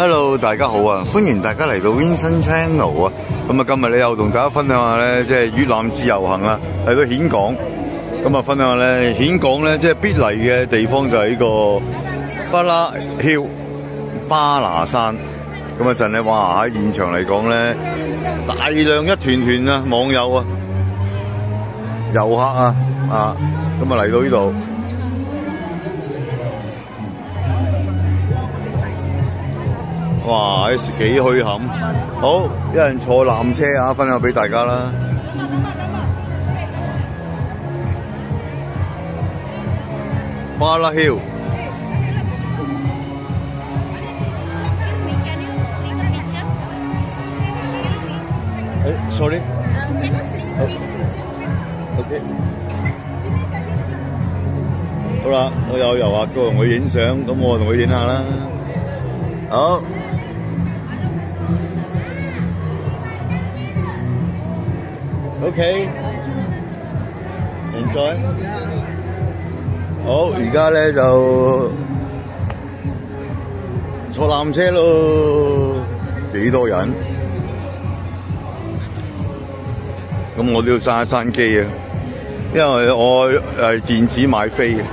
Hello， 大家好啊！歡迎大家嚟到 Vincent Channel 啊！咁啊，今日咧又同大家分享下咧，即係越南自由行啊，嚟到峴港。咁啊，分享下咧，峴港咧即係必嚟嘅地方就係呢個巴拉 Hill 巴拿山。咁啊陣咧，哇喺現場嚟講咧，大量一團團啊網友啊、遊客啊咁啊嚟到呢度。哇！幾墟冚，好，一人坐纜車啊，分享俾大家啦。巴拉 Hill， sorry， OK， 好啦，我有遊客過同佢影相，咁我同佢影下啦。好。OK， enjoy。好，而家咧就坐纜車咯，幾多人？咁我都要閂一閂機啊，因為我係電子買飛嘅。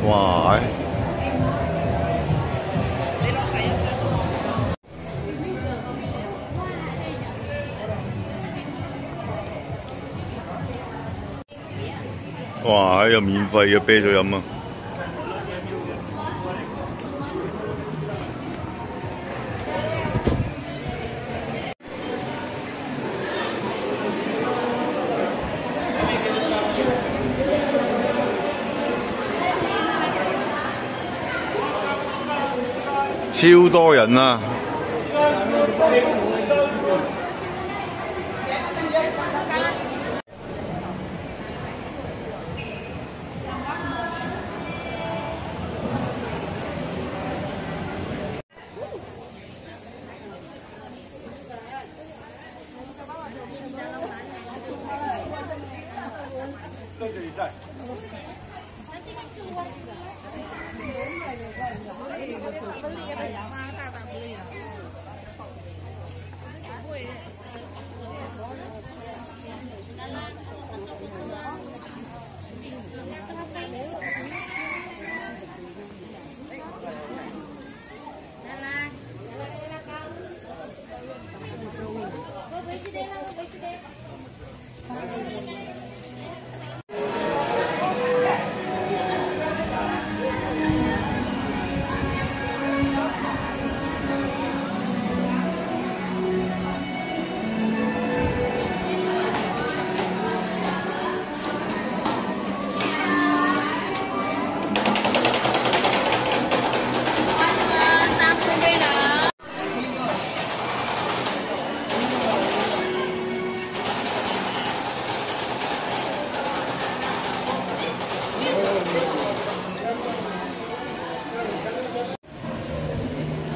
哇！哇！有免費嘅啤酒飲啊！超多人啊！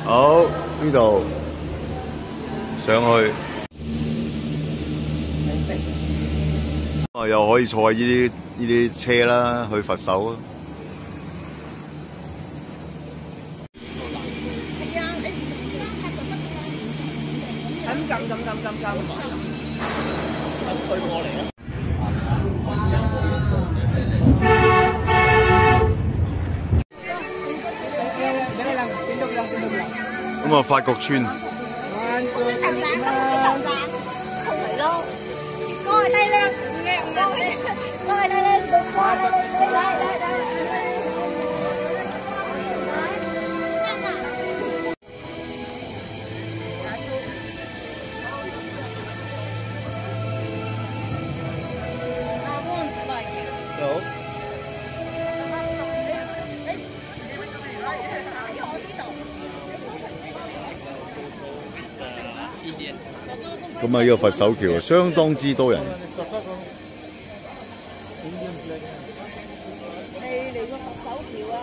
好，呢度上去，又可以坐呢啲車啦，去佛手啊！撳，推過嚟啊！咁啊，法國村。咁啊，呢個佛手橋相當之多人。嚟個佛手橋啊！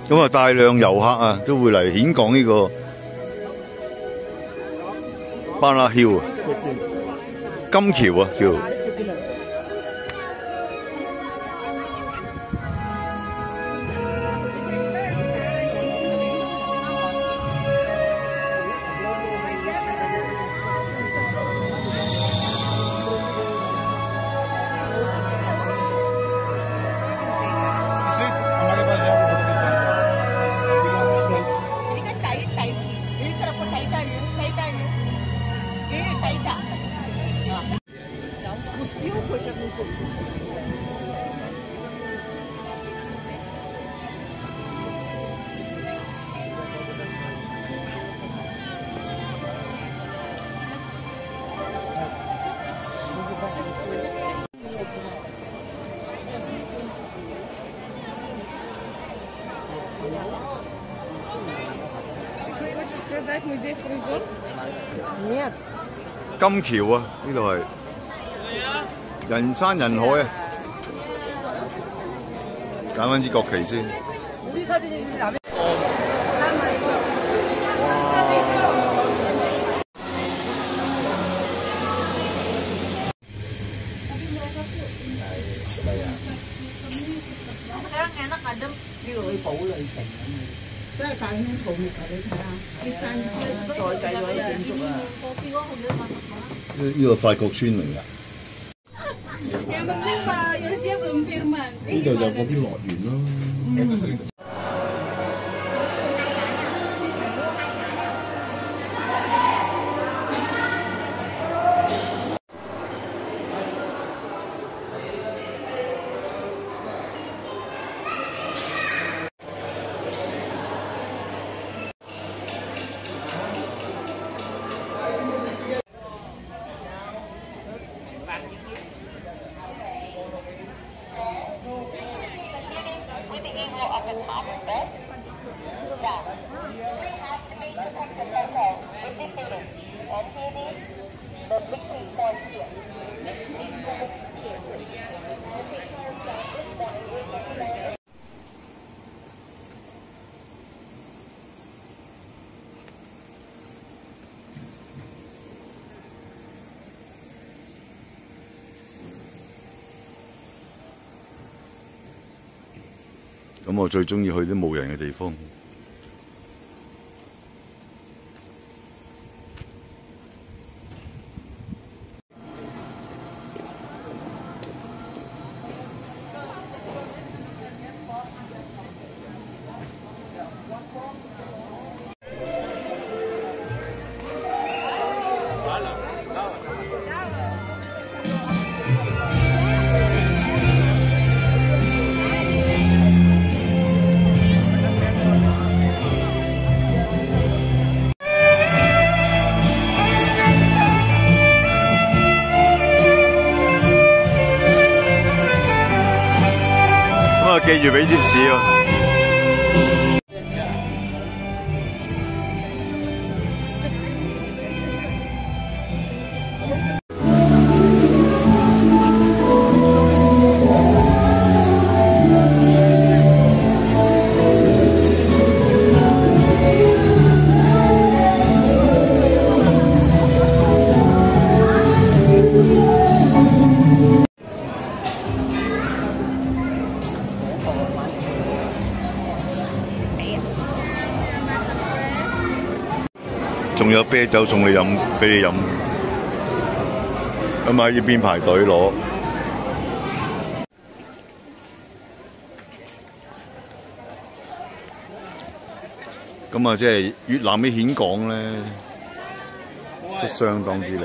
咁啊，大量遊客啊都會嚟峴港呢個Banana Hill啊，金橋啊叫。金橋啊，呢度係人山人海啊！揀返支國旗先。Sekarang enak adem di Bau Lầy城咁。即係大興土木啊！你睇下啲山再計咗一點熟啊！呢個法國村嚟㗎。Yang penting Pak Yosia belum firman. 呢度就嗰啲樂園咯。咁我最中意去啲冇人嘅地方。記住俾貼士喎。仲有啤酒送你飲，俾你飲。咁喺呢邊排隊攞。咁啊，即係越南嘅峴港咧，都相當之靚。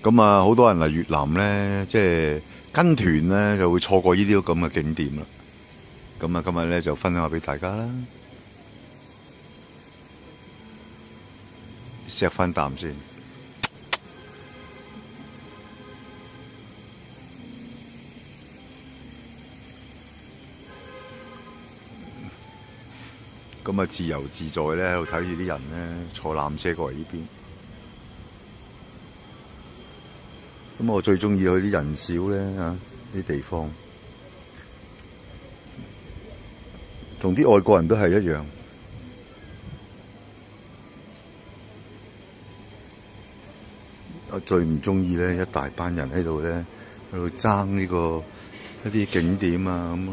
咁啊，好多人嚟越南咧，即係跟團咧，就會錯過呢啲咁嘅景點啦。咁啊，今日咧就分享下俾大家啦，錫翻啖先。咁啊，自由自在咧，喺度睇住啲人咧坐纜車過嚟呢邊。咁我最中意去啲人少咧嚇啲地方，同啲外國人都係一樣。我最唔中意咧，一大班人喺度咧，喺度爭呢個一啲景點啊咁。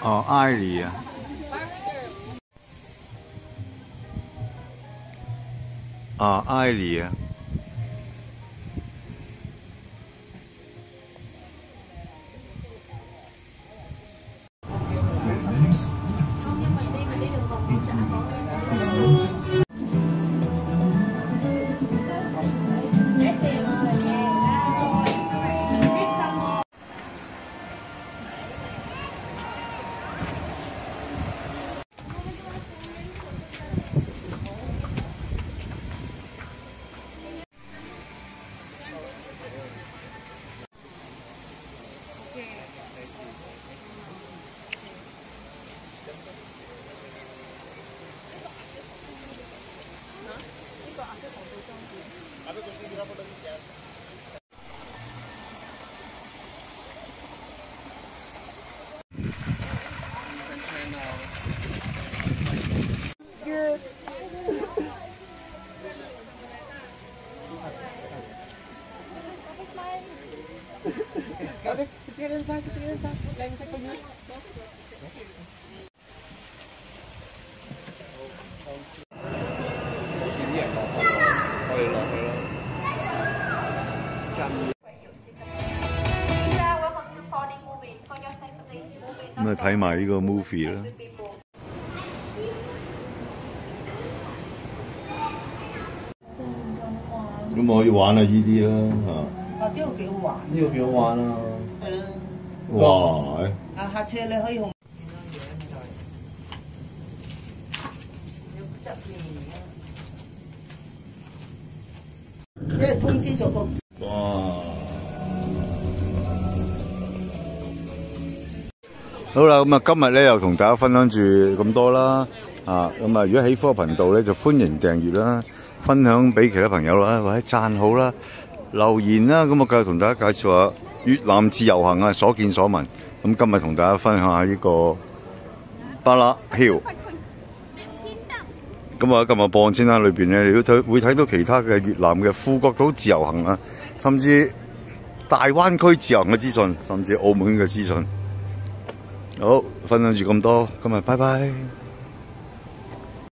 哦，艾莉啊，啊，艾莉啊。咁啊，睇埋呢個 movie 啦。咁可以玩下呢啲啦嚇。啊，呢個幾好玩。呢個幾好玩啊！係啦。哇！啊，下車你可以用。因為通知咗個。哇！好啦，咁啊，今日咧又同大家分享住咁多啦。啊，咁啊，如果喜歡個頻道咧，就歡迎訂閱啦，分享俾其他朋友啦，或者讚好啦、留言啦。咁我繼續同大家介紹下越南自由行啊，所見所聞。咁今日同大家分享下呢個巴拉 Hill。咁啊，今日播先啦，裏邊咧你都會睇到其他嘅越南嘅富國島自由行啊，甚至大灣區自由行嘅資訊，甚至澳門嘅資訊。好，分享住咁多，今日拜拜。